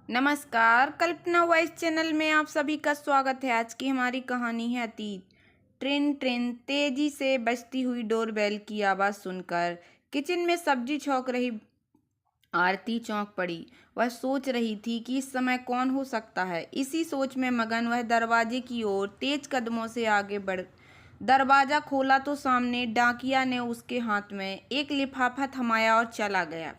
नमस्कार, कल्पना voice channel में आप सभी का स्वागत है। आज की हमारी कहानी है अतीत। ट्रेन ट्रेन तेजी से बजती हुई डोरबेल की आवाज़ सुनकर किचन में सब्जी छौंक रही आरती चौंक पड़ी। वह सोच रही थी कि इस समय कौन हो सकता है। इसी सोच में मगन वह दरवाजे की ओर तेज कदमों से आगे बढ़ दरवाज़ा खोला तो सामने डाकिया ने उसके हाथ में एक लिफाफा थमाया और चला गया।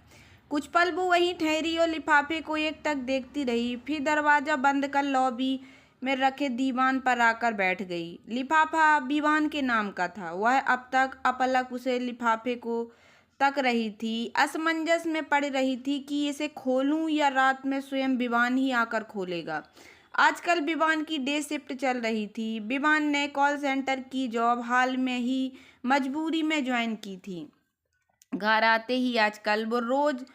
कुछ पल वो वहीं ठहरी और लिफाफे को एकटक देखती रही, फिर दरवाज़ा बंद कर लॉबी में रखे दीवान पर आकर बैठ गई। लिफाफा विवान के नाम का था। वह अब तक अपलक उसे लिफाफे को तक रही थी, असमंजस में पड़ रही थी कि इसे खोलूं या रात में स्वयं विवान ही आकर खोलेगा। आजकल विवान की डे शिफ्ट चल रही थी। विवान ने कॉल सेंटर की जॉब हाल में ही मजबूरी में ज्वाइन की थी। घर आते ही आजकल वो रोज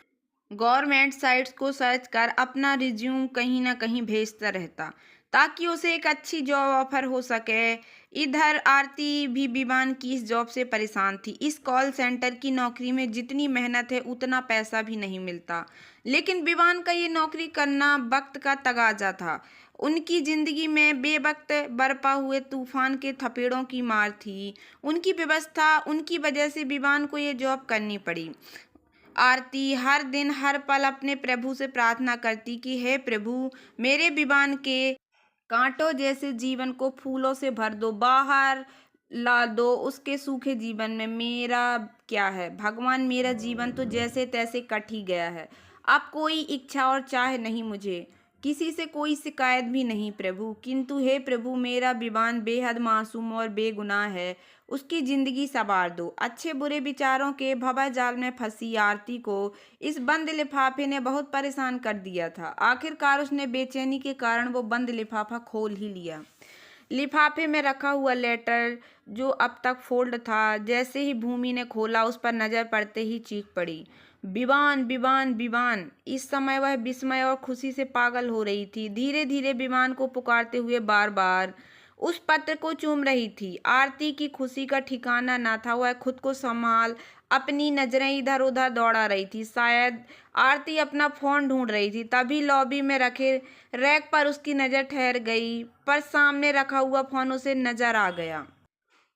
गवर्नमेंट साइट्स को सर्च कर अपना रिज्यूम कहीं ना कहीं भेजता रहता ताकि उसे एक अच्छी जॉब ऑफर हो सके। इधर आरती भी विवान की इस जॉब से परेशान थी। इस कॉल सेंटर की नौकरी में जितनी मेहनत है उतना पैसा भी नहीं मिलता, लेकिन विवान का ये नौकरी करना वक्त का तगाजा था। उनकी जिंदगी में बेवक्त बरपा हुए तूफान के थपेड़ों की मार थी। उनकी व्यवस्था उनकी वजह से विवान को ये जॉब करनी पड़ी। आरती हर दिन हर पल अपने प्रभु से प्रार्थना करती कि हे प्रभु, मेरे विवान के कांटों जैसे जीवन को फूलों से भर दो, बाहर ला दो उसके सूखे जीवन में। मेरा क्या है भगवान, मेरा जीवन तो जैसे तैसे कट ही गया है। अब कोई इच्छा और चाह नहीं मुझे, किसी से कोई शिकायत भी नहीं प्रभु। किंतु हे प्रभु, मेरा विवान बेहद मासूम और बेगुनाह है, उसकी जिंदगी संवार दो। अच्छे बुरे विचारों के भंवर में फंसी आरती को इस बंद लिफाफे ने बहुत परेशान कर दिया था। आखिरकार उसने बेचैनी के कारण वो बंद लिफाफा खोल ही लिया। लिफाफे में रखा हुआ लेटर जो अब तक फोल्ड था, जैसे ही भूमि ने खोला उस पर नजर पड़ते ही चीख पड़ी, विवान विवान विवान। इस समय वह विस्मय और खुशी से पागल हो रही थी। धीरे धीरे विवान को पुकारते हुए बार बार उस पत्र को चूम रही थी। आरती की खुशी का ठिकाना ना था। वह खुद को संभाल अपनी नजरें इधर उधर दौड़ा रही थी। शायद आरती अपना फोन ढूंढ रही थी, तभी लॉबी में रखे रैक पर उसकी नजर ठहर गई। पर सामने रखा हुआ फोन उसे नजर आ गया।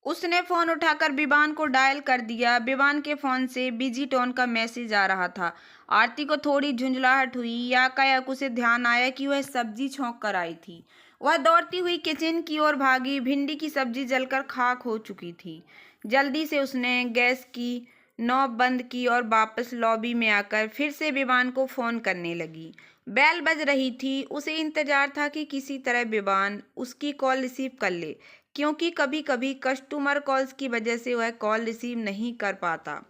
उसने फोन उठाकर विवान को डायल कर दिया। विवान के फोन से बिजी टोन का मैसेज आ रहा था। आरती को थोड़ी झुंझलाहट हुई। या कायक उसे ध्यान आया कि वह सब्जी छौंक कर आई थी। वह दौड़ती हुई किचन की ओर भागी। भिंडी की सब्जी जलकर खाक हो चुकी थी। जल्दी से उसने गैस की नॉब बंद की और वापस लॉबी में आकर फिर से विवान को फोन करने लगी। बेल बज रही थी। उसे इंतजार था कि किसी तरह विवान उसकी कॉल रिसीव कर ले, क्योंकि कभी कभी कस्टमर कॉल्स की वजह से वह कॉल रिसीव नहीं कर पाता।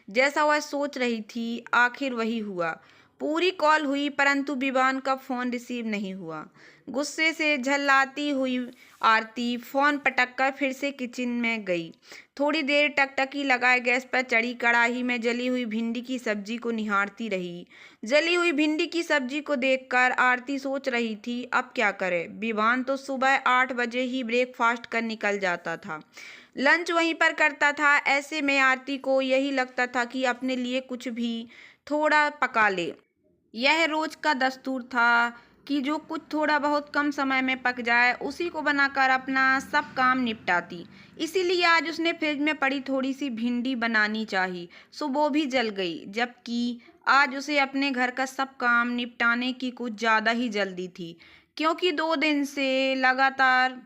जैसा वह सोच रही थी आखिर वही हुआ। पूरी कॉल हुई परंतु विवान का फोन रिसीव नहीं हुआ। गुस्से से झल्लाती हुई आरती फोन पटक कर फिर से किचन में गई। थोड़ी देर टकटकी लगाए गैस पर चढ़ी कढ़ाई में जली हुई भिंडी की सब्जी को निहारती रही। जली हुई भिंडी की सब्जी को देखकर आरती सोच रही थी अब क्या करे। विवान तो सुबह 8 बजे ही ब्रेकफास्ट कर निकल जाता था, लंच वहीं पर करता था। ऐसे में आरती को यही लगता था कि अपने लिए कुछ भी थोड़ा पका ले। यह रोज का दस्तूर था कि जो कुछ थोड़ा बहुत कम समय में पक जाए उसी को बनाकर अपना सब काम निपटाती। इसीलिए आज उसने फ्रिज में पड़ी थोड़ी सी भिंडी बनानी चाही, सो वो भी जल गई। जबकि आज उसे अपने घर का सब काम निपटाने की कुछ ज़्यादा ही जल्दी थी, क्योंकि 2 दिन से लगातार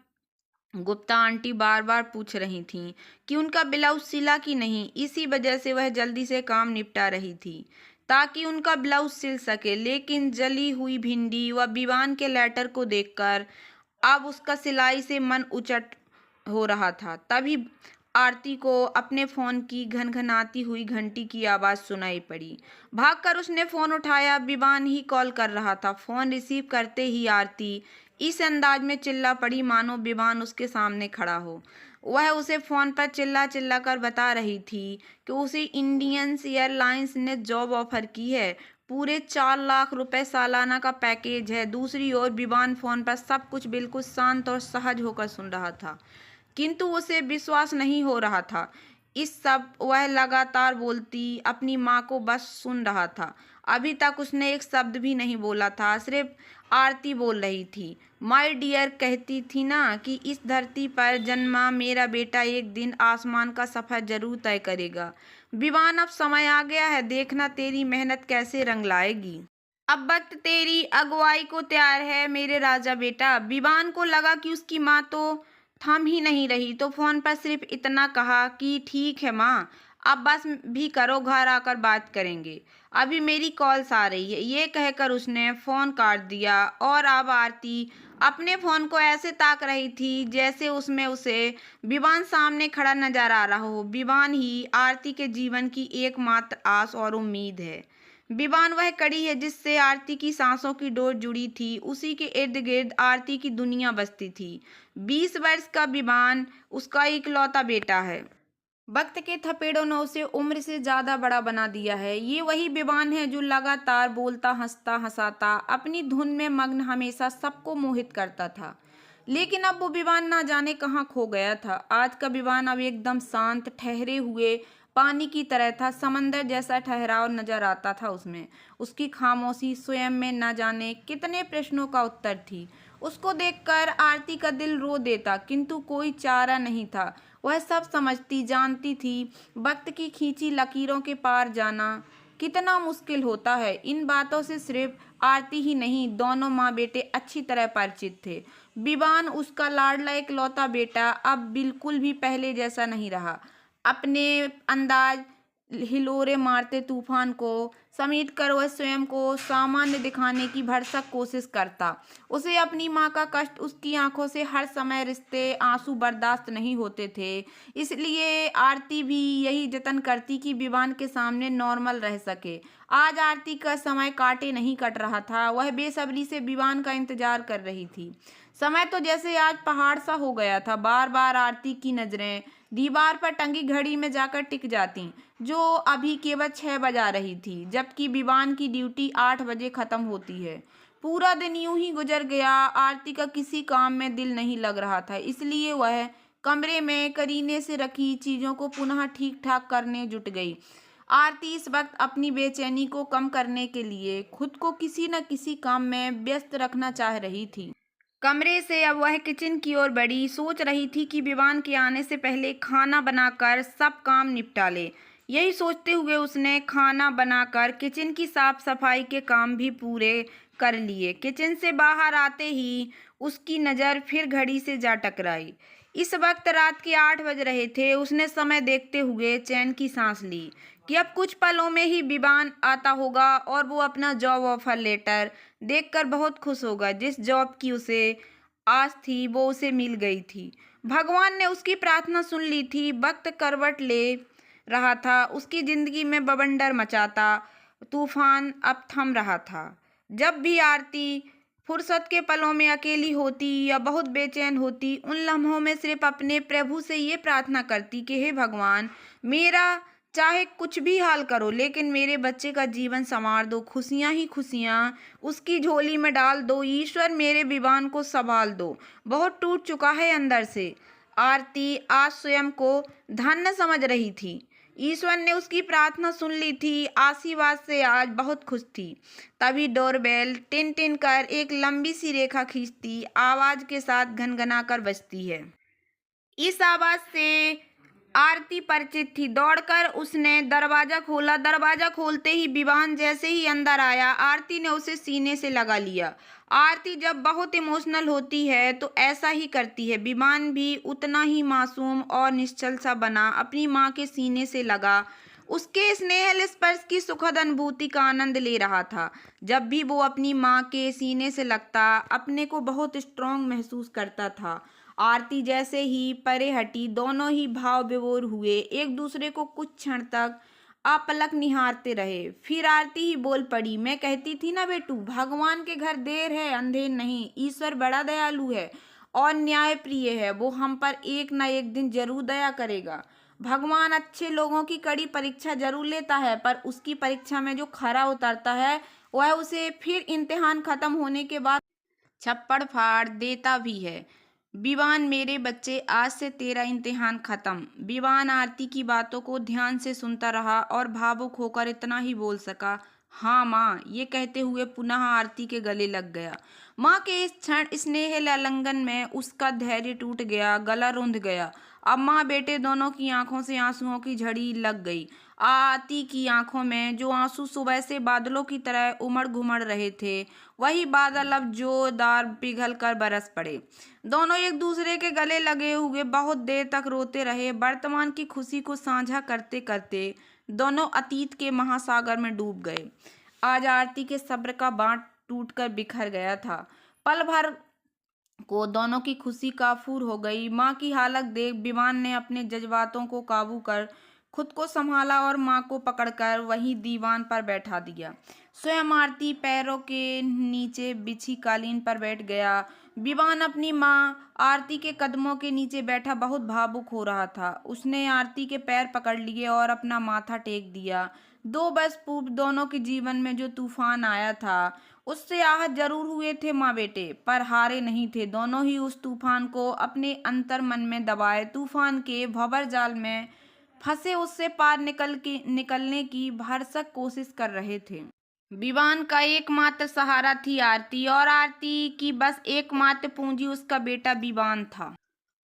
गुप्ता आंटी बार बार पूछ रही थीं कि उनका ब्लाउज सिला कि नहीं। इसी वजह से वह जल्दी से काम निपटा रही थी ताकि उनका ब्लाउज सिल सके। लेकिन जली हुई भिंडी व विवान के लेटर को देखकर अब उसका सिलाई से मन उचट हो रहा था। तभी आरती को अपने फोन की घनघनाती हुई घंटी की आवाज़ सुनाई पड़ी। भागकर उसने फोन उठाया। विवान ही कॉल कर रहा था। फोन रिसीव करते ही आरती इस अंदाज में चिल्ला पड़ी मानो विवान उसके सामने खड़ा हो। वह उसे फोन पर चिल्ला चिल्ला कर बता रही थी कि उसे इंडियन एयरलाइंस ने जॉब ऑफर की है। पूरे 4 लाख रुपए सालाना का पैकेज है। दूसरी ओर विवान फोन पर सब कुछ बिल्कुल शांत और सहज होकर सुन रहा था, किंतु उसे विश्वास नहीं हो रहा था। इस सब वह लगातार बोलती अपनी माँ को बस सुन रहा था। अभी तक उसने एक शब्द भी नहीं बोला था, सिर्फ आरती बोल रही थी। माय डियर कहती थी ना कि इस धरती पर जन्मा मेरा बेटा एक दिन आसमान का सफर जरूर तय करेगा। विवान, अब समय आ गया है, देखना तेरी मेहनत कैसे रंग लाएगी। अब वक्त तेरी अगुवाई को तैयार है मेरे राजा बेटा। विवान को लगा कि उसकी माँ तो थम ही नहीं रही, तो फोन पर सिर्फ इतना कहा कि ठीक है माँ, अब बस भी करो, घर आकर बात करेंगे, अभी मेरी कॉल्स आ रही है। ये कहकर उसने फोन काट दिया और अब आरती अपने फोन को ऐसे ताक रही थी जैसे उसमें उसे विवान सामने खड़ा नजर आ रहा हो। विवान ही आरती के जीवन की एकमात्र आस और उम्मीद है। विवान वह कड़ी है जिससे आरती की सांसों की डोर जुड़ी थी, उसी के इर्द गिर्द आरती की दुनिया बसती थी। 20 वर्ष का विवान उसका इकलौता बेटा है। वक्त के थपेड़ों ने उसे उम्र से ज्यादा बड़ा बना दिया है। ये वही विवान है जो लगातार बोलता, हंसता, हंसाता, अपनी धुन में मग्न, हमेशा सबको मोहित करता था। लेकिन अब वो विवान ना जाने कहाँ खो गया था। आज का विवान अब एकदम शांत, ठहरे हुए पानी की तरह था। समंदर जैसा ठहराव नजर आता था उसमें। उसकी खामोशी स्वयं में न जाने कितने प्रश्नों का उत्तर थी। उसको देखकर आरती का दिल रो देता, किंतु कोई चारा नहीं था। वह सब समझती, जानती थी। वक्त की खींची लकीरों के पार जाना कितना मुश्किल होता है। इन बातों से सिर्फ आरती ही नहीं, दोनों माँ बेटे अच्छी तरह परिचित थे। विवान, उसका लाडला इकलौता बेटा, अब बिल्कुल भी पहले जैसा नहीं रहा। अपने अंदाज, हिलोरे मारते तूफान को समेट कर वह स्वयं को सामान्य दिखाने की भरसक कोशिश करता। उसे अपनी माँ का कष्ट, उसकी आंखों से हर समय रिश्ते आंसू बर्दाश्त नहीं होते थे। इसलिए आरती भी यही जतन करती कि विवान के सामने नॉर्मल रह सके। आज आरती का समय काटे नहीं कट रहा था। वह बेसब्री से विवान का इंतजार कर रही थी। समय तो जैसे आज पहाड़ सा हो गया था। बार बार आरती की नजरें दीवार पर टंगी घड़ी में जाकर टिक जाती, जो अभी केवल 6 बजा रही थी, जबकि विवान की ड्यूटी 8 बजे खत्म होती है। पूरा दिन यूं ही गुजर गया। आरती का किसी काम में दिल नहीं लग रहा था, इसलिए वह कमरे में करीने से रखी चीजों को पुनः ठीक ठाक करने जुट गई। आरती इस वक्त अपनी बेचैनी को कम करने के लिए खुद को किसी न किसी काम में व्यस्त रखना चाह रही थी। कमरे से अब वह किचन की ओर बढ़ी, सोच रही थी कि विवान के आने से पहले खाना बनाकर सब काम निपटा ले। यही सोचते हुए उसने खाना बनाकर किचन की साफ सफाई के काम भी पूरे कर लिए। किचन से बाहर आते ही उसकी नज़र फिर घड़ी से जा टकराई। इस वक्त रात के 8 बज रहे थे। उसने समय देखते हुए चैन की सांस ली कि अब कुछ पलों में ही विवान आता होगा और वो अपना जॉब ऑफर लेटर देखकर बहुत खुश होगा। जिस जॉब की उसे आस थी वो उसे मिल गई थी। भगवान ने उसकी प्रार्थना सुन ली थी। वक्त करवट ले रहा था। उसकी जिंदगी में बवंडर मचाता तूफान अब थम रहा था। जब भी आरती फुर्सत के पलों में अकेली होती या बहुत बेचैन होती, उन लम्हों में सिर्फ अपने प्रभु से ये प्रार्थना करती कि हे भगवान, मेरा चाहे कुछ भी हाल करो, लेकिन मेरे बच्चे का जीवन संवार दो, खुशियां ही खुशियां उसकी झोली में डाल दो। ईश्वर, मेरे विवान को संभाल दो, बहुत टूट चुका है अंदर से। आरती आज स्वयं को धन्य समझ रही थी। ईश्वर ने उसकी प्रार्थना सुन ली थी। आशीर्वाद से आज बहुत खुश थी। तभी डोरबेल टिन टिन कर एक लंबी सी रेखा खींचती आवाज के साथ घनघना कर बजती है। इस आवाज से आरती परिचित थी। दौड़कर उसने दरवाजा खोला। दरवाजा खोलते ही विवान जैसे ही अंदर आया, आरती ने उसे सीने से लगा लिया। आरती जब बहुत इमोशनल होती है तो ऐसा ही करती है। विवान भी उतना ही मासूम और निश्चल सा बना अपनी माँ के सीने से लगा। उसके स्नेहल स्पर्श की सुखद अनुभूति का आनंद ले रहा था। जब भी वो अपनी माँ के सीने से लगता, अपने को बहुत स्ट्रांग महसूस करता था। आरती जैसे ही परे हटी, दोनों ही भाव विभोर हुए, एक दूसरे को कुछ क्षण तक अपलक निहारते रहे। फिर आरती ही बोल पड़ी, मैं कहती थी ना बेटू, भगवान के घर देर है अंधेर नहीं। ईश्वर बड़ा दयालु है और न्याय प्रिय है। वो हम पर एक न एक दिन जरूर दया करेगा। भगवान अच्छे लोगों की कड़ी परीक्षा जरूर लेता है, पर उसकी परीक्षा में जो खरा उतरता है वह उसे फिर इम्तिहान खत्म होने के बाद छप्पड़ फाड़ देता भी है। विवान, मेरे बच्चे, आज से तेरा इम्तिहान खत्म। विवान आरती की बातों को ध्यान से सुनता रहा और भावुक होकर इतना ही बोल सका, हाँ माँ, ये कहते हुए पुनः आरती के गले लग गया। माँ के इस क्षण स्नेह आलिंगन में उसका धैर्य टूट गया, गला रुंध गया। अब माँ बेटे दोनों की आंखों से आंसुओं की झड़ी लग गई। आरती की आंखों में जो आंसू सुबह से बादलों की तरह उमड़ घुमड़ रहे थे, वही बादल अब जोरदार पिघल कर बरस पड़े। दोनों एक दूसरे के गले लगे हुए बहुत देर तक रोते रहे। वर्तमान की खुशी को साझा करते करते दोनों अतीत के महासागर में डूब गए। आज आरती के सब्र का बांध टूटकर बिखर गया था। पल भर को दोनों की खुशी काफूर हो गई। माँ की हालत देख विमान ने अपने जज्बातों को काबू कर खुद को संभाला और माँ को पकड़कर वहीं दीवान पर बैठा दिया। स्वयं आरती पैरों के नीचे बिछी कालीन पर बैठ गया। विवान अपनी माँ आरती के कदमों के नीचे बैठा बहुत भावुक हो रहा था। उसने आरती के पैर पकड़ लिए और अपना माथा टेक दिया। 2 वर्ष पूर्व दोनों के जीवन में जो तूफान आया था, उससे आहत जरूर हुए थे माँ बेटे, पर हारे नहीं थे। दोनों ही उस तूफान को अपने अंतर मन में दबाए तूफान के भंवर जाल में फंसे उससे पार निकलने की भरसक कोशिश कर रहे थे। विवान का एकमात्र सहारा थी आरती, और आरती की बस एकमात्र पूंजी उसका बेटा विवान था।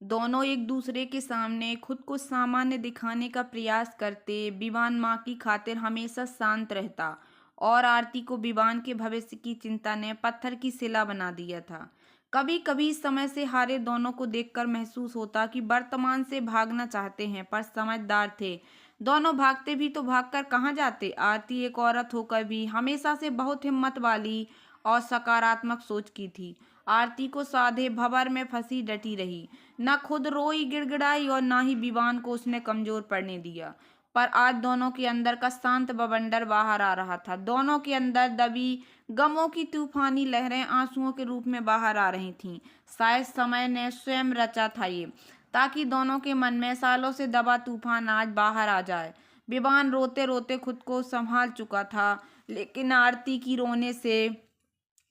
दोनों एक दूसरे के सामने खुद को सामान्य दिखाने का प्रयास करते। विवान माँ की खातिर हमेशा शांत रहता और आरती को विवान के भविष्य की चिंता ने पत्थर की शिला बना दिया था। कभी कभी इस समय से हारे दोनों को देखकर महसूस होता कि वर्तमान से भागना चाहते हैं, पर समझदार थे। दोनों भागते भी तो भागकर कहाँ जाते। आरती एक औरत होकर भी हमेशा से बहुत हिम्मत वाली और सकारात्मक सोच की थी। आरती को साधे भंवर में फंसी डटी रही, न खुद रोई गिड़गिड़ाई और न ही विवान को उसने कमजोर पड़ने दिया। पर आज दोनों के अंदर का शांत बवंडर बाहर आ रहा था। दोनों के अंदर दबी गमों की तूफानी लहरें आंसुओं के रूप में बाहर आ रही थीं। शायद समय ने स्वयं रचा था ये, ताकि दोनों के मन में सालों से दबा तूफान आज बाहर आ जाए। विवान रोते रोते खुद को संभाल चुका था, लेकिन आरती की रोने से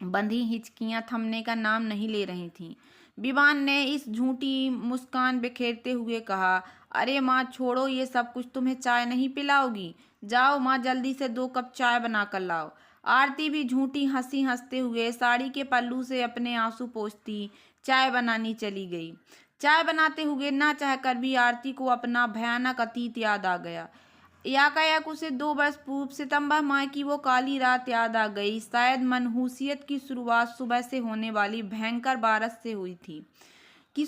बंधी हिचकियां थमने का नाम नहीं ले रही थीं। विवान ने इस झूठी मुस्कान बिखेरते हुए कहा, अरे माँ छोड़ो ये सब कुछ, तुम्हें चाय नहीं पिलाओगी? जाओ माँ, जल्दी से 2 कप चाय बना कर लाओ। आरती भी झूठी हंसी हंसते हुए साड़ी के पल्लू से अपने आंसू पोंछती चाय बनानी चली गई। चाय बनाते हुए ना चाहकर भी आरती को अपना भयानक अतीत याद आ गया। याकायाक उसे 2 वर्ष पूर्व सितंबर माह की वो काली रात याद आ गई। शायद मनहूसियत की शुरुआत सुबह से होने वाली भयंकर बारिश से हुई थी कि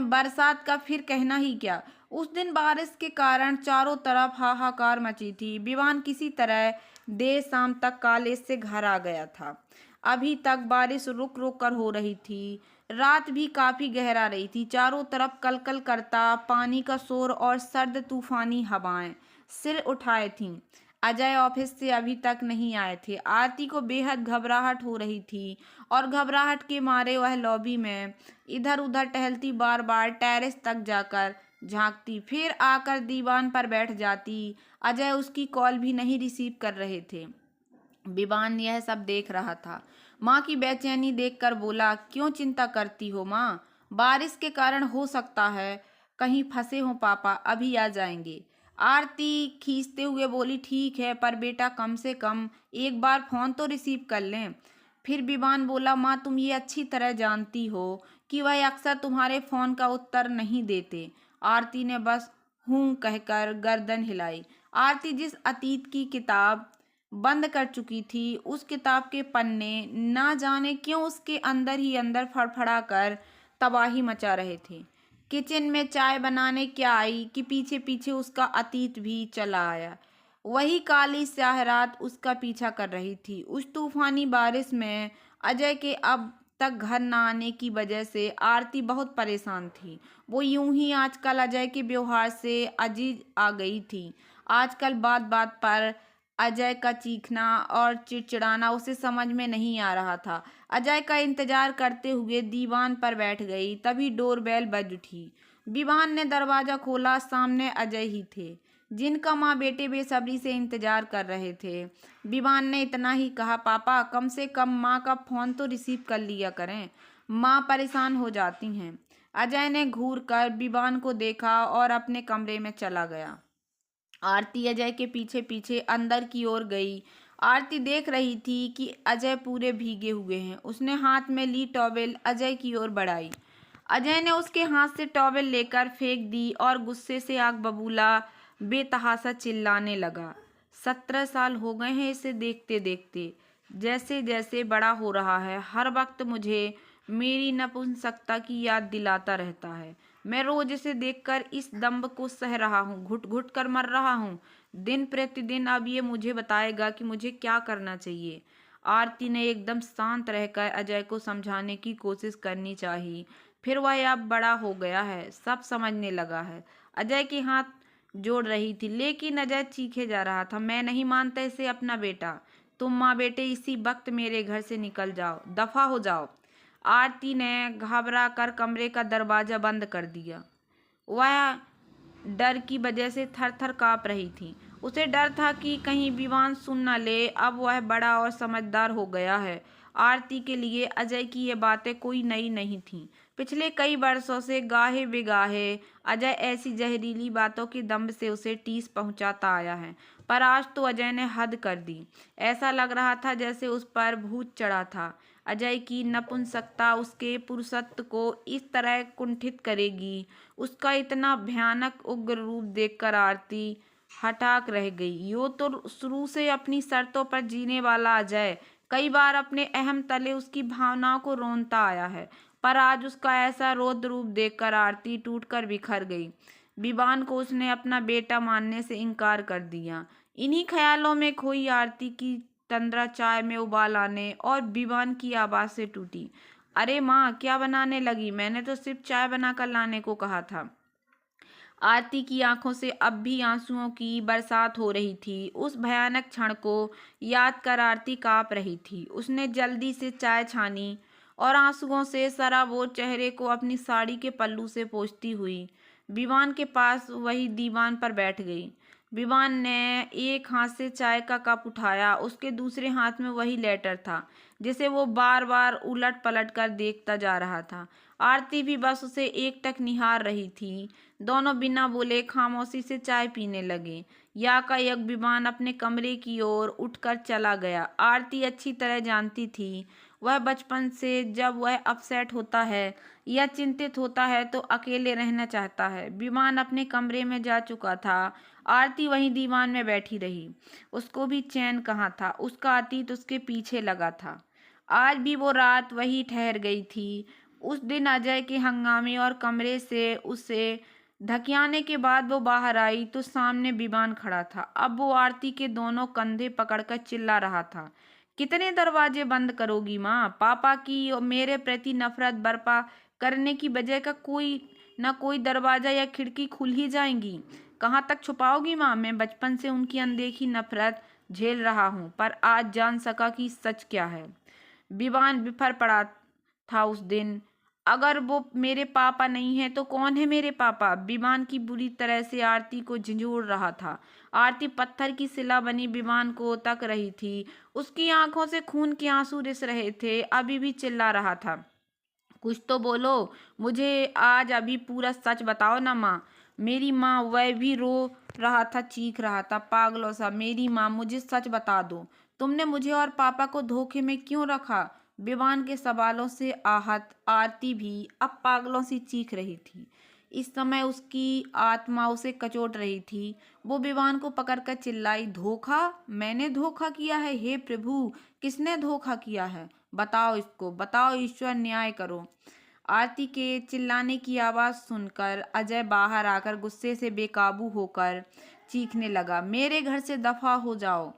बरसात का फिर कहना ही क्या। उस दिन बारिश के कारण चारों तरफ हाहाकार मची थी। विवान किसी तरह देर शाम तक कॉलेज से घर आ गया था। अभी तक बारिश रुक रुक कर हो रही थी। रात भी काफी गहरा रही थी। चारों तरफ कलकल करता पानी का शोर और सर्द तूफानी हवाएं सिर उठाए थीं। अजय ऑफिस से अभी तक नहीं आए थे। आरती को बेहद घबराहट हो रही थी और घबराहट के मारे वह लॉबी में इधर उधर टहलती, बार बार टेरेस तक जाकर झांकती, फिर आकर दीवान पर बैठ जाती। अजय उसकी कॉल भी नहीं रिसीव कर रहे थे। विवान यह सब देख रहा था। माँ की बेचैनी देखकर बोला, क्यों चिंता करती हो माँ? बारिश के कारण हो सकता है कहीं फंसे हो पापा, अभी आ जाएंगे। आरती खींचते हुए बोली, ठीक है, पर बेटा कम से कम एक बार फोन तो रिसीव कर लें। फिर विवान बोला, माँ तुम ये अच्छी तरह जानती हो कि वह अक्सर तुम्हारे फोन का उत्तर नहीं देते। आरती ने बस हूँ कहकर गर्दन हिलाई। आरती जिस अतीत की किताब बंद कर चुकी थी, उस किताब के पन्ने ना जाने क्यों उसके अंदर ही अंदर फड़फड़ा कर तबाही मचा रहे थे। किचन में चाय बनाने क्या आई कि पीछे पीछे उसका अतीत भी चला आया। वही काली स्याह रात उसका पीछा कर रही थी। उस तूफानी बारिश में अजय के अब तक घर न आने की वजह से आरती बहुत परेशान थी। वो यूं ही आजकल अजय के व्यवहार से अजीज आ गई थी। आजकल बात बात पर अजय का चीखना और चिड़चिड़ाना उसे समझ में नहीं आ रहा था। अजय का इंतजार करते हुए दीवान पर बैठ गई। तभी डोरबेल बज उठी। विवान ने दरवाजा खोला। सामने अजय ही थे, जिनका माँ बेटे बेसब्री से इंतजार कर रहे थे। विवान ने इतना ही कहा, पापा कम से कम माँ का फोन तो रिसीव कर लिया करें, माँ परेशान हो जाती हैं। अजय ने घूर कर विवान को देखा और अपने कमरे में चला गया। आरती अजय के पीछे पीछे अंदर की ओर गई। आरती देख रही थी कि अजय पूरे भीगे हुए हैं। उसने हाथ में ली टॉवेल अजय की ओर बढ़ाई। अजय ने उसके हाथ से टॉवेल लेकर फेंक दी और गुस्से से आग बबूला बेतहासा चिल्लाने लगा। 17 साल हो गए हैं इसे देखते देखते। जैसे जैसे बड़ा हो रहा है हर वक्त मुझे मेरी नपुंसकता की याद दिलाता रहता है। मैं रोज इसे देखकर इस दम्भ को सह रहा हूँ, घुट घुट कर मर रहा हूँ दिन प्रतिदिन। अब ये मुझे बताएगा कि मुझे क्या करना चाहिए। आरती ने एकदम शांत रहकर अजय को समझाने की कोशिश करनी चाहिए। फिर वह अब बड़ा हो गया है, सब समझने लगा है। अजय के हाथ जोड़ रही थी लेकिन अजय चीखे जा रहा था। मैं नहीं मानता इसे अपना बेटा। तुम माँ बेटे इसी वक्त मेरे घर से निकल जाओ, दफा हो जाओ। आरती ने घबरा कर कमरे का दरवाजा बंद कर दिया। वह डर की वजह से थर थर काँप रही थी। उसे डर था कि कहीं विवान सुन न ले। अब वह बड़ा और समझदार हो गया है। आरती के लिए अजय की ये बातें कोई नई नहीं थीं। पिछले कई वर्षों से गाहे बेगाहे अजय ऐसी जहरीली बातों के दम्भ से उसे ठेस पहुंचाता आया है। पर आज तो अजय ने हद कर दी। ऐसा लग रहा था जैसे उस पर भूत चढ़ा था। अजय की नपुंसकता उसके पुरुषत्व को इस तरह कुंठित करेगी। उसका इतना भयानक उग्र रूप देखकर आरती हताश रह गई। यो तो शुरू से अपनी शर्तों पर जीने वाला अजय कई बार अपने अहम तले उसकी भावनाओं को रोनता आया है, पर आज उसका ऐसा रौद्र रूप देखकर आरती टूटकर बिखर गई। विवान को उसने अपना बेटा मानने से इनकार कर दिया। इन्हीं ख्यालों में खोई आरती की तंद्रा चाय में उबाल आने और विवान की आवाज से टूटी। अरे माँ, क्या बनाने लगी? मैंने तो सिर्फ चाय बनाकर लाने को कहा था। आरती की आंखों से अब भी आंसुओं की बरसात हो रही थी। उस भयानक क्षण को याद कर आरती कांप रही थी। उसने जल्दी से चाय छानी और आंसुओं से सराबोर चेहरे को अपनी साड़ी के पल्लू से पोंछती हुई विवान के पास वही दीवान पर बैठ गई। विवान ने एक हाथ से चाय का कप उठाया। उसके दूसरे हाथ में वही लेटर था जिसे वो बार बार उलट पलट कर देखता जा रहा था। आरती भी बस उसे एकटक निहार रही थी। दोनों बिना बोले खामोशी से चाय पीने लगे। या का एक विमान अपने कमरे की ओर उठकर चला गया। आरती अच्छी तरह जानती थी वह बचपन से जब वह अपसेट होता है या चिंतित होता है तो अकेले रहना चाहता है। विमान अपने कमरे में जा चुका था। आरती वहीं दीवान में बैठी रही। उसको भी चैन कहाँ था। उसका अतीत उसके पीछे लगा था। आज भी वो रात वही ठहर गई थी। उस दिन अजय के हंगामे और कमरे से उसे धकियाने के बाद वो बाहर आई तो सामने विवान खड़ा था। अब वो आरती के दोनों कंधे पकड़कर चिल्ला रहा था। कितने दरवाजे बंद करोगी माँ? पापा की और मेरे प्रति नफरत बर्पा करने की बजाय का कोई न कोई दरवाजा या खिड़की खुल ही जाएंगी। कहाँ तक छुपाओगी माँ? मैं बचपन से उनकी अनदेखी नफरत झेल रहा हूँ, पर आज जान सका कि सच क्या है। विवान बिफर पड़ा था उस दिन। अगर वो मेरे पापा नहीं है तो कौन है मेरे पापा? विवान की बुरी तरह से आरती को झंझोड़ रहा था। आरती पत्थर की शिला बनी विवान को तक रही थी। उसकी आंखों से खून के आंसू रिस रहे थे। अभी भी चिल्ला रहा था, कुछ तो बोलो मुझे, आज अभी पूरा सच बताओ ना माँ। मेरी माँ, वह भी रो रहा था, चीख रहा था, पागलों सा। मेरी माँ, मुझे सच बता दो, तुमने मुझे और पापा को धोखे में क्यों रखा? विवान के सवालों से आहत आरती भी अब पागलों सी चीख रही थी। इस समय उसकी आत्मा उसे कचोट रही थी। वो विवान को पकड़कर चिल्लाई, धोखा? मैंने धोखा किया है? हे प्रभु, किसने धोखा किया है? बताओ इसको, बताओ, ईश्वर न्याय करो। आरती के चिल्लाने की आवाज सुनकर अजय बाहर आकर गुस्से से बेकाबू होकर चीखने लगा, मेरे घर से दफा हो जाओ।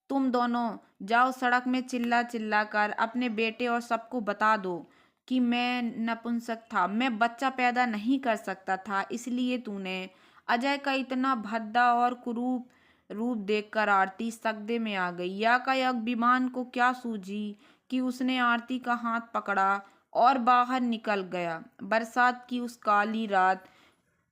तुम दोनों जाओ सड़क में चिल्ला चिल्ला कर अपने बेटे और सबको बता दो कि मैं नपुंसक था, मैं बच्चा पैदा नहीं कर सकता था। इसलिए तूने। अजय का इतना भद्दा और कुरूप रूप देखकर आरती सकदे में आ गई। या का यज्ञ विमान को क्या सूझी कि उसने आरती का हाथ पकड़ा और बाहर निकल गया। बरसात की उस काली रात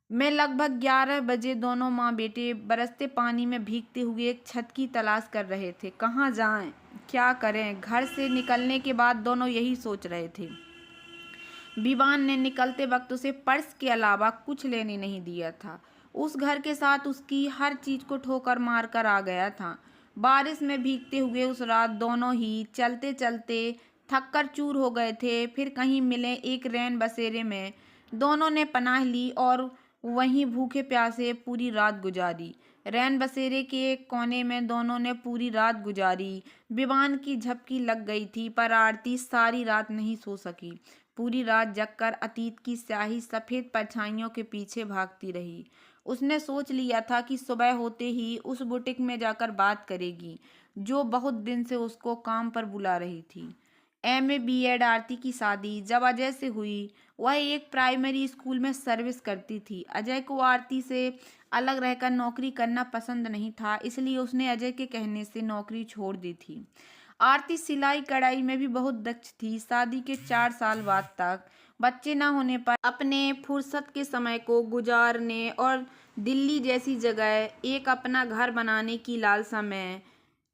में लगभग 11 बजे दोनों माँ बेटे बरसते पानी में भीगते हुए एक छत की तलाश कर रहे थे। कहाँ जाएं, क्या करें? घर से निकलने के बाद दोनों यही सोच रहे थे। विवान ने निकलते वक्त उसे पर्स के अलावा कुछ लेने नहीं दिया था। उस घर के साथ उसकी हर चीज को ठोकर मार कर आ गया था। बारिश में भीगते हुए उस रात दोनों ही चलते चलते थक कर चूर हो गए थे। फिर कहीं मिले एक रैन बसेरे में दोनों ने पनाह ली और वहीं भूखे प्यासे पूरी रात गुजारी। रैन बसेरे के एक कोने में दोनों ने पूरी रात गुजारी। विमान की झपकी लग गई थी, पर आरती सारी रात नहीं सो सकी। पूरी रात जगकर अतीत की स्याही सफेद परछाइयों के पीछे भागती रही। उसने सोच लिया था कि सुबह होते ही उस बुटीक में जाकर बात करेगी, जो बहुत दिन से उसको काम पर बुला रही थी। एमए बीएड आरती की शादी जब अजय से हुई, वह एक प्राइमरी स्कूल में सर्विस करती थी। अजय को आरती से अलग रहकर नौकरी करना पसंद नहीं था, इसलिए उसने अजय के कहने से नौकरी छोड़ दी थी। आरती सिलाई कढ़ाई में भी बहुत दक्ष थी। शादी के 4 साल बाद तक बच्चे न होने पर अपने फुर्सत के समय को गुजारने और दिल्ली जैसी जगह एक अपना घर बनाने की लालसा में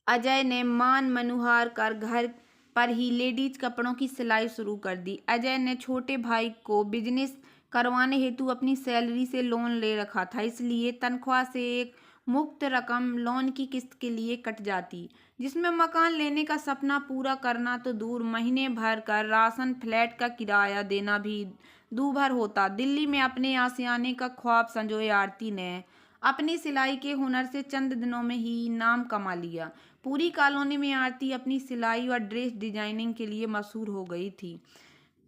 अजय ने मान मनुहार कर घर पर ही लेडीज कपड़ों की सिलाई शुरू कर दी। अजय ने छोटे भाई को बिजनेस करवाने हेतु अपनी सैलरी से लोन ले रखा था, इसलिए तनख्वाह से एक मुक्त रकम लोन की किस्त के लिए कट जाती, जिसमें मकान लेने का सपना पूरा करना तो दूर, महीने भर कर राशन फ्लैट का किराया देना भी दूभर होता। दिल्ली में अपने आशियाने का ख्वाब संजोए आरती ने अपनी सिलाई के हुनर से चंद दिनों में ही नाम कमा लिया। पूरी कॉलोनी में आरती अपनी सिलाई और ड्रेस डिजाइनिंग के लिए मशहूर हो गई थी।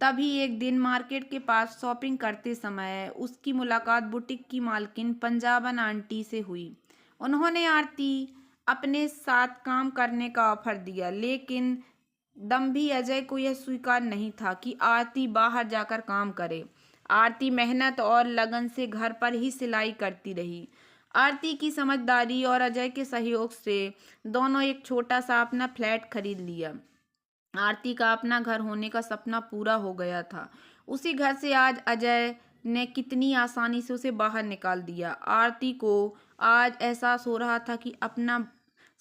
तभी एक दिन मार्केट के पास शॉपिंग करते समय उसकी मुलाकात बुटीक की मालकिन पंजाबन आंटी से हुई। उन्होंने आरती अपने साथ काम करने का ऑफर दिया, लेकिन दम्भी अजय को यह स्वीकार नहीं था कि आरती बाहर जाकर काम करे। आरती मेहनत और लगन से घर पर ही सिलाई करती रही। आरती की समझदारी और अजय के सहयोग से दोनों एक छोटा सा अपना फ्लैट खरीद लिया। आरती का अपना घर होने का सपना पूरा हो गया था। उसी घर से आज अजय ने कितनी आसानी से उसे बाहर निकाल दिया। आरती को आज एहसास हो रहा था कि अपना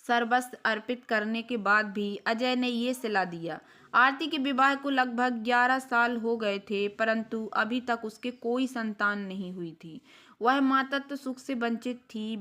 सर्वस्व अर्पित करने के बाद भी अजय ने ये सिला दिया। आरती के विवाह को लगभग 11 साल हो गए थे, परंतु अभी तक उसके कोई संतान नहीं हुई थी। वह मातृत्व सुख से वंचित थी।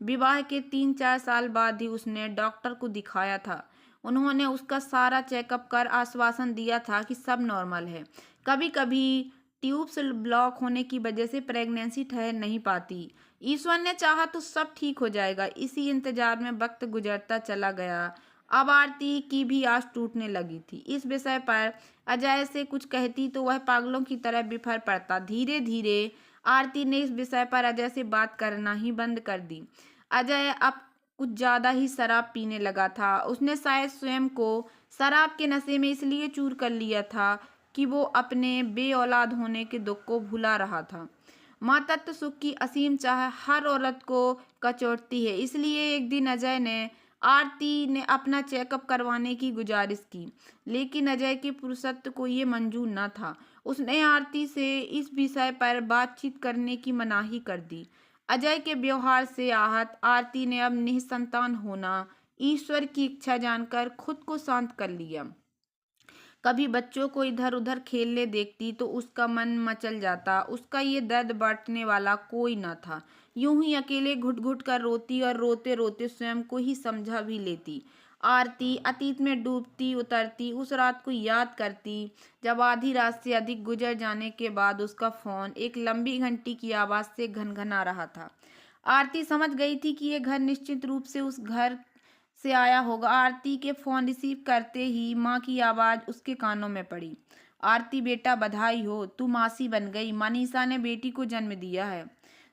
विवाह के 3-4 साल बाद ही उसने डॉक्टर को दिखाया था। उन्होंने उसका सारा चेकअप कर आश्वासन दिया था कि सब नॉर्मल है। कभी कभी ट्यूब्स ब्लॉक होने की वजह से प्रेगनेंसी ठहर नहीं पाती। ईश्वर ने चाहा तो सब ठीक हो जाएगा। इसी इंतजार में वक्त गुजरता चला गया। अब आरती की भी आस टूटने लगी थी। इस विषय पर अजय से कुछ कहती तो वह पागलों की तरह बिफर पड़ता। धीरे धीरे आरती ने इस विषय पर अजय से बात करना ही बंद कर दी। अजय अब कुछ ज्यादा ही शराब पीने लगा था। उसने शायद स्वयं को शराब के नशे में इसलिए चूर कर लिया था कि वो अपने बे औलाद होने के दुख को भुला रहा था। मातृत्व सुख की असीम चाह हर औरत को कचोटती है, इसलिए एक दिन अजय ने आरती ने अपना चेकअप करवाने की गुजारिश की, लेकिन अजय के पुरुषत्व को ये मंजूर न था। उसने आरती से इस विषय पर बातचीत करने की मनाही कर दी। अजय के व्यवहार से आहत आरती ने अब निसंतान होना ईश्वर की इच्छा जानकर खुद को शांत कर लिया। कभी बच्चों को इधर उधर खेलने देखती तो उसका मन मचल जाता। उसका ये दर्द बांटने वाला कोई न था। यूं ही अकेले घुट घुट कर रोती और रोते रोते स्वयं को ही समझा भी लेती। आरती अतीत में डूबती उतरती उस रात को याद करती जब आधी रात से अधिक गुजर जाने के बाद उसका फोन एक लंबी घंटी की आवाज से घनघना रहा था। आरती समझ गई थी कि यह घर निश्चित रूप से उस घर से आया होगा। आरती के फोन रिसीव करते ही माँ की आवाज उसके कानों में पड़ी। आरती बेटा बधाई हो, तू मासी बन गई। मनीषा ने बेटी को जन्म दिया है।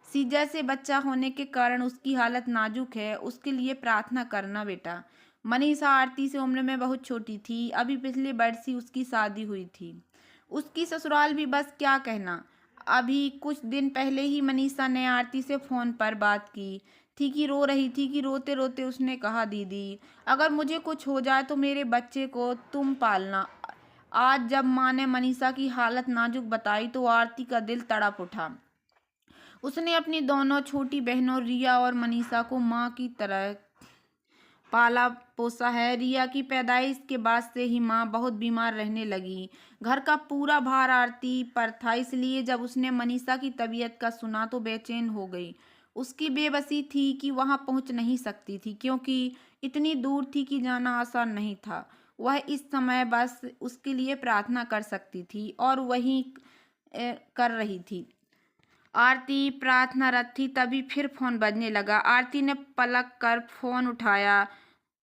सीजर से बच्चा होने के कारण उसकी हालत नाजुक है, उसके लिए प्रार्थना करना बेटा। मनीषा आरती से उम्र में बहुत छोटी थी। अभी पिछले वर्ष ही उसकी शादी हुई थी। उसकी ससुराल भी बस क्या कहना। अभी कुछ दिन पहले ही मनीषा ने आरती से फोन पर बात की थी कि रो रही थी कि रोते रोते उसने कहा दीदी अगर मुझे कुछ हो जाए तो मेरे बच्चे को तुम पालना। आज जब माँ ने मनीषा की हालत नाजुक बताई तो आरती का दिल तड़प उठा। उसने अपनी दोनों छोटी बहनों रिया और मनीषा को माँ की तरह पाला पोसा है। रिया की पैदाइश के बाद से ही माँ बहुत बीमार रहने लगी। घर का पूरा भार आरती पर था, इसलिए जब उसने मनीषा की तबीयत का सुना तो बेचैन हो गई। उसकी बेबसी थी कि वहां पहुंच नहीं सकती थी, क्योंकि इतनी दूर थी कि जाना आसान नहीं था। वह इस समय बस उसके लिए प्रार्थना कर सकती थी और वही कर रही थी। आरती प्रार्थनारत थी, तभी फिर फोन बजने लगा। आरती ने पलक कर फोन उठाया।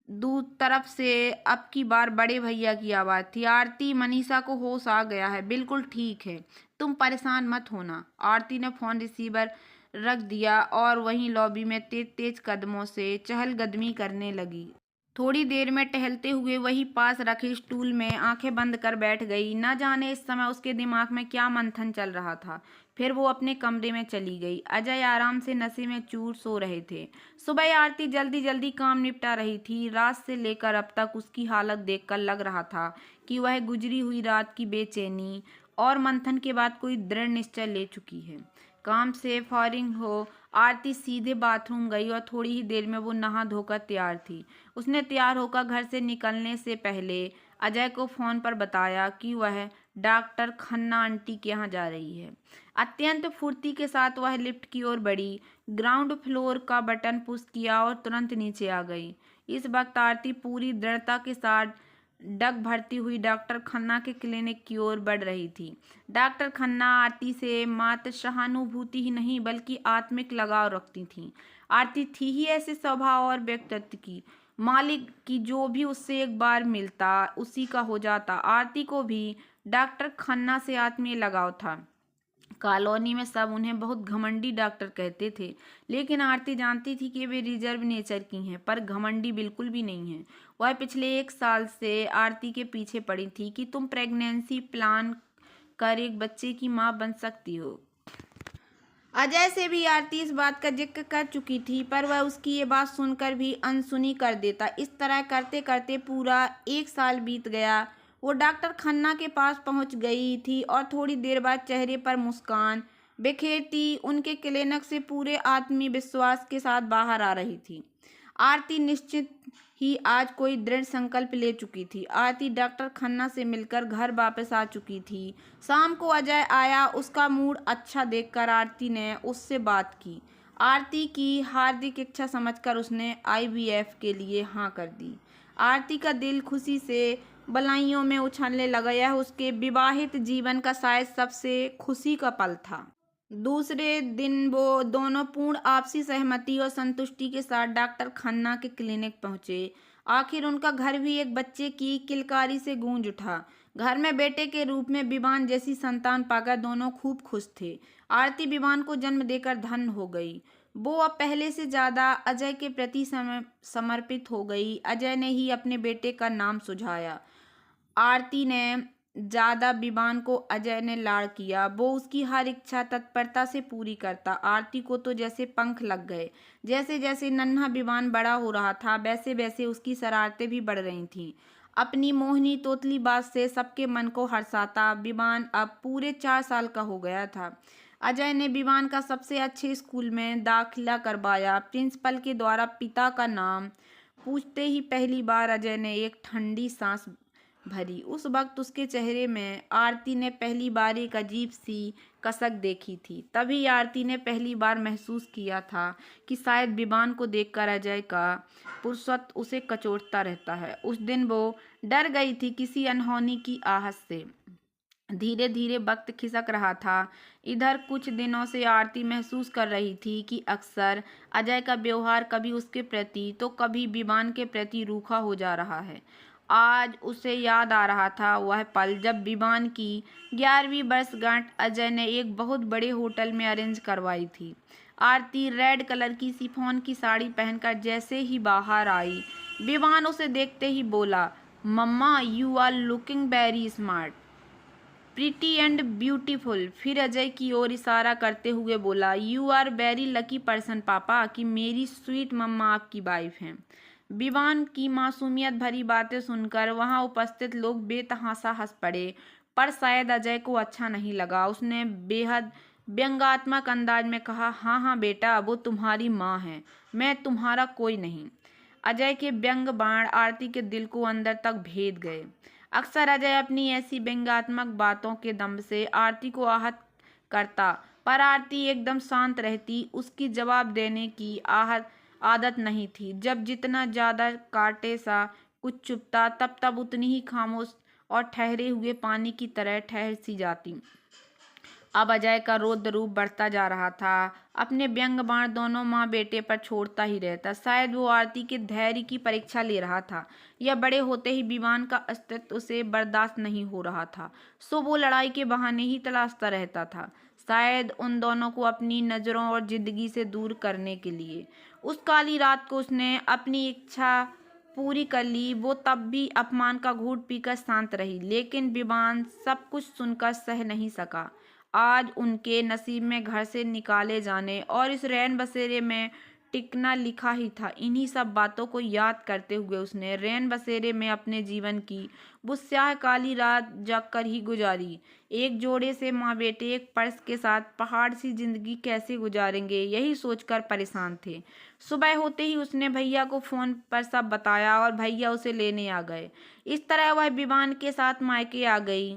दूर तरफ से अब की बार बड़े भैया की आवाज़ थी। आरती, मनीषा को होश आ गया है, बिल्कुल ठीक है, तुम परेशान मत होना। आरती ने फोन रिसीवर रख दिया और वहीं लॉबी में तेज तेज कदमों से चहलकदमी करने लगी। थोड़ी देर में टहलते हुए वही पास रखे स्टूल में आंखें बंद कर बैठ गई। न जाने इस समय उसके दिमाग में क्या मंथन चल रहा था। फिर वो अपने कमरे में चली गई। अजय आराम से नशे में चूर सो रहे थे। सुबह आरती जल्दी जल्दी काम निपटा रही थी। रात से लेकर अब तक उसकी हालत देखकर लग रहा था कि वह गुजरी हुई रात की बेचैनी और मंथन के बाद कोई दृढ़ निश्चय ले चुकी है। काम से फारिग हो आरती सीधे बाथरूम गई और थोड़ी ही देर में वो नहा धोकर तैयार थी। उसने तैयार होकर घर से निकलने से पहले अजय को फोन पर बताया कि वह डॉक्टर खन्ना आंटी के यहाँ जा रही है। अत्यंत फुर्ती के साथ वह लिफ्ट की ओर बढ़ी, ग्राउंड फ्लोर का बटन पुश किया और तुरंत नीचे आ गई। इस वक्त आरती पूरी दृढ़ता के साथ डग भरती हुई डॉक्टर खन्ना के क्लिनिक की ओर बढ़ रही थी। डॉक्टर खन्ना आरती से मात्र सहानुभूति ही नहीं बल्कि आत्मिक लगाव रखती थीं। आरती थी ही ऐसे स्वभाव और व्यक्तित्व की मालिक की जो भी उससे एक बार मिलता उसी का हो जाता। आरती को भी डॉक्टर खन्ना से आत्मीय लगाव था। कॉलोनी में सब उन्हें बहुत घमंडी डॉक्टर कहते थे, लेकिन आरती जानती थी कि वे रिजर्व नेचर की हैं, पर घमंडी बिल्कुल भी नहीं हैं। वह पिछले 1 साल से आरती के पीछे पड़ी थी कि तुम प्रेगनेंसी प्लान कर एक बच्चे की मां बन सकती हो। अजय से भी आरती इस बात का जिक्र कर चुकी थी, पर वह उसकी ये बात सुनकर भी अनसुनी कर देता। इस तरह करते करते पूरा 1 साल बीत गया। वो डॉक्टर खन्ना के पास पहुंच गई थी और थोड़ी देर बाद चेहरे पर मुस्कान बिखेरती उनके क्लिनिक से पूरे आत्मविश्वास के साथ बाहर आ रही थी। आरती निश्चित ही आज कोई दृढ़ संकल्प ले चुकी थी। आरती डॉक्टर खन्ना से मिलकर घर वापस आ चुकी थी। शाम को अजय आया। उसका मूड अच्छा देखकर आरती ने उससे बात की। आरती की हार्दिक इच्छा समझकर उसने IVF के लिए हाँ कर दी। आरती का दिल खुशी से बलाइयों में उछलने लगा। यह उसके विवाहित जीवन का शायद सबसे खुशी का पल था। दूसरे दिन वो दोनों पूर्ण आपसी सहमति और संतुष्टि के साथ डॉक्टर खन्ना के क्लिनिक पहुंचे। आखिर उनका घर भी एक बच्चे की किलकारी से गूंज उठा। घर में बेटे के रूप में विवान जैसी संतान पाकर दोनों खूब खुश थे। आरती विवान को जन्म देकर धन्य हो गई। वो अब पहले से ज्यादा अजय के प्रति समर्पित हो गई। अजय ने ही अपने बेटे का नाम सुझाया। आरती ने ज्यादा विवान को अजय ने लाड़ किया। वो उसकी हर इच्छा तत्परता से पूरी करता। आरती को तो जैसे पंख लग गए। जैसे जैसे नन्हा विवान बड़ा हो रहा था वैसे वैसे उसकी शरारतें भी बढ़ रही थीं। अपनी मोहिनी तोतली बात से सबके मन को हर्षाता। विवान अब पूरे 4 साल का हो गया था। अजय ने विवान का सबसे अच्छे स्कूल में दाखिला करवाया। प्रिंसिपल के द्वारा पिता का नाम पूछते ही पहली बार अजय ने एक ठंडी सांस भरी। उस वक्त उसके चेहरे में आरती ने पहली बार एक अजीब सी कसक देखी थी। तभी आरती ने पहली बार महसूस किया था कि शायद विवान को देखकर अजय का पुरुषत्व उसे कचोटता रहता है। उस दिन वो डर गई थी किसी अनहोनी की आहट से। धीरे धीरे वक्त खिसक रहा था। इधर कुछ दिनों से आरती महसूस कर रही थी कि अक्सर अजय का व्यवहार कभी उसके प्रति तो कभी विवान के प्रति रूखा हो जा रहा है। आज उसे याद आ रहा था वह पल जब विवान की 11वीं वर्षगांठ अजय ने एक बहुत बड़े होटल में अरेंज करवाई थी। आरती रेड कलर की शिफॉन की साड़ी पहनकर जैसे ही बाहर आई, विवान उसे देखते ही बोला, mama you are looking very smart, pretty and beautiful. फिर अजय की ओर इशारा करते हुए बोला, you are very lucky person पापा कि मेरी स्वीट मम्मा आपकी वाइफ हैं। विवान की मासूमियत भरी बातें सुनकर वहां उपस्थित लोग बेतहाशा हंस पड़े, पर शायद अजय को अच्छा नहीं लगा। उसने बेहद व्यंग्यात्मक अंदाज में कहा, हाँ हाँ बेटा, वो तुम्हारी माँ है, मैं तुम्हारा कोई नहीं। अजय के व्यंग बाण आरती के दिल को अंदर तक भेद गए। अक्सर अजय अपनी ऐसी व्यंग्यात्मक बातों के दम से आरती को आहत करता, पर आरती एकदम शांत रहती, उसकी जवाब देने की आदत नहीं थी। जब जितना ज्यादा कांटे सा कुछ चुभता तब उतनी ही खामोश और ठहरे हुए पानी की तरह ठहर सी जाती। अब अजय का रौद्र रूप बढ़ता जा रहा था। अपने व्यंग बाण दोनों माँ बेटे पर छोड़ता ही रहता। शायद वो आरती के धैर्य की परीक्षा ले रहा था, या बड़े होते ही विमान का अस्तित्व उसे बर्दाश्त नहीं हो रहा था, सो वो लड़ाई के बहाने ही तलाशता रहता था, शायद उन दोनों को अपनी नज़रों और जिंदगी से दूर करने के लिए। उस काली रात को उसने अपनी इच्छा पूरी कर ली। वो तब भी अपमान का घूंट पीकर शांत रही, लेकिन विमान सब कुछ सुनकर सह नहीं सका। आज उनके नसीब में घर से निकाले जाने और इस रैन बसेरे में टिकना लिखा ही था। इन्हीं सब बातों को याद करते हुए उसने रैन बसेरे में अपने जीवन की वो स्याह काली रात जागकर ही गुजारी। एक जोड़े से माँ बेटे एक पर्स के साथ पहाड़ सी जिंदगी कैसे गुजारेंगे, यही सोचकर परेशान थे। सुबह होते ही उसने भैया को फोन पर सब बताया और भैया उसे लेने आ गए। इस तरह वह विमान के साथ मायके आ गई।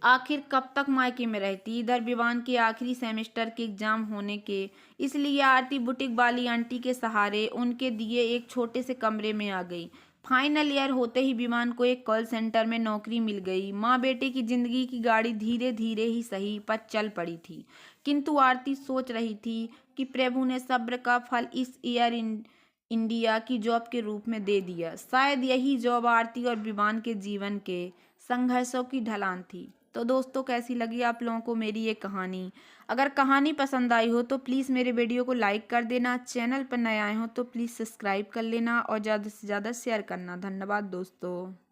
आखिर कब तक मायके में रहती। इधर विवान के आखिरी सेमेस्टर के एग्जाम होने के, इसलिए आरती बुटीक वाली आंटी के सहारे उनके दिए एक छोटे से कमरे में आ गई। फाइनल ईयर होते ही विमान को एक कॉल सेंटर में नौकरी मिल गई। माँ बेटे की जिंदगी की गाड़ी धीरे धीरे ही सही पर चल पड़ी थी, किंतु आरती सोच रही थी कि प्रभु ने सब्र का फल इस इंडिया की जॉब के रूप में दे दिया। शायद यही जॉब आरती और विवान के जीवन के संघर्षों की ढलान थी। तो दोस्तों, कैसी लगी आप लोगों को मेरी ये कहानी? अगर कहानी पसंद आई हो तो प्लीज़ मेरे वीडियो को लाइक कर देना। चैनल पर नए आए हो तो प्लीज़ सब्सक्राइब कर लेना और ज़्यादा से ज़्यादा शेयर करना। धन्यवाद दोस्तों।